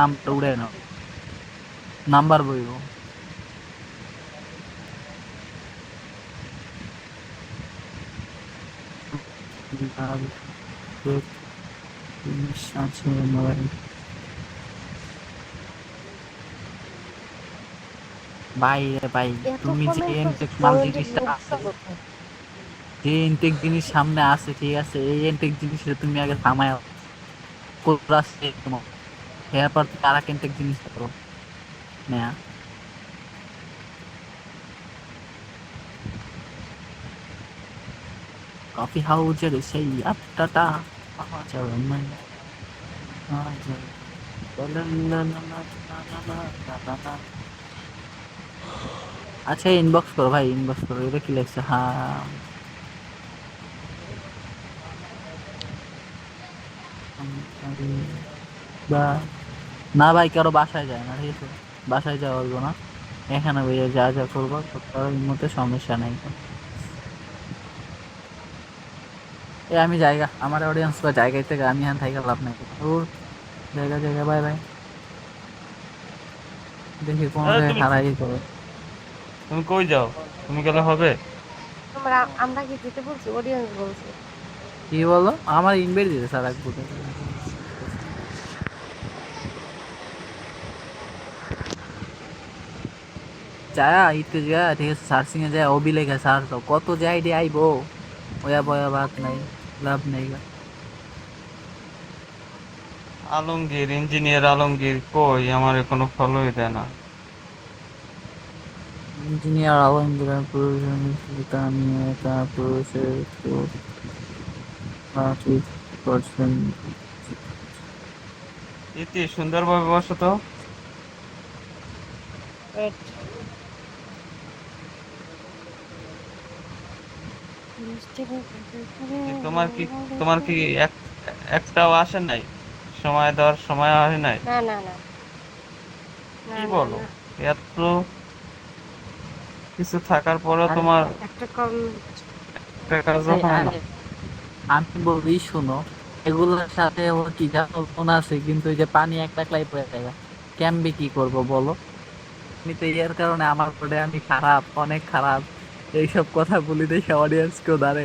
Number উড়ে নাও, number বইব। আর যে জিনিস আছে মোবাইল, ভাই রে ভাই, এত তুমি যে কমেন্ট করছে, এনটেক মাল কমেন্টের জিনিসটা লোকটা আছে, কোথায়? যে ইনটেক জিনিস সামনে আছে, ঠিক আছে, এই ইনটেক জিনিসটা তুমি আগে থামায় কোরাস এরপর তুমি আর এক ইনটেক জিনিস করো নেয়া। কফি হাউজের সেই আড্ডাটা পাওয়া যাবে না, পাওয়া যাবে না। আচ্ছা ইনবক্স করো ভাই, ইনবক্স করো, এটা কি লেখছে? হ্যাঁ বা না ভাই, কারো বাসায় যায় না, ঠিক আছে, বাসায় যাওয়া হইব না, এখানে ভাইয়া যা যা করবো তার মধ্যে সমস্যা নাই। এ আমি জায়গা, আমার অডিয়েন্স বা জায়গায় থেকে আমি এখান থেকে লাভ নাই। ও জায়গা জায়গা, বাই বাই, দেখি কোনো জায়গায় তুমি হারাই করো। তুমি কই যাও? তুমি গেলে হবে? আমরা কি যেতে বলছি? অডিয়েন্স বলছে। কি বলো? আমার ইনভাইট দিতে স্যার এক বুথে যায় ইতে যায়, ঠিক আছে, সার্চিং এ যায় অবি লেখা সার তো কত যে আইডি আইবো, ওয়া বয়া বাত নাই, লাভ নাই গা। আলমগীর, ইঞ্জিনিয়ার আলমগীর কই? আমার কোনো ফলোই দেয় না। ইঞ্জিনিয়ার আলমগীর প্রয়োজন আমি একা পুরুষের তো 50%। ইতি সুন্দরভাবে বসো তো। ওয়েট। যে তোমার কি এক একটাও আসে নাই? সময় দেওয়ার সময় আসে নাই? না না না না কি না বলো? না। এত কিছু থাকার পরেও আরে তোমার একটা কম। একটা কাজও আরে হয় না? আরে, আমি বলি শুনো, এগুলোর সাথে ওর কি জানো গুণ আছে, কিন্তু এই যে পানি এক টাকলাই পড়ে যায়, কেমবি কি করবো বলো? আমি তো এর কারণে আমার পরে আমি খারাপ, অনেক খারাপ, এইসব কথা বলি দেখে অডিয়েন্স কেউ দাঁড়ে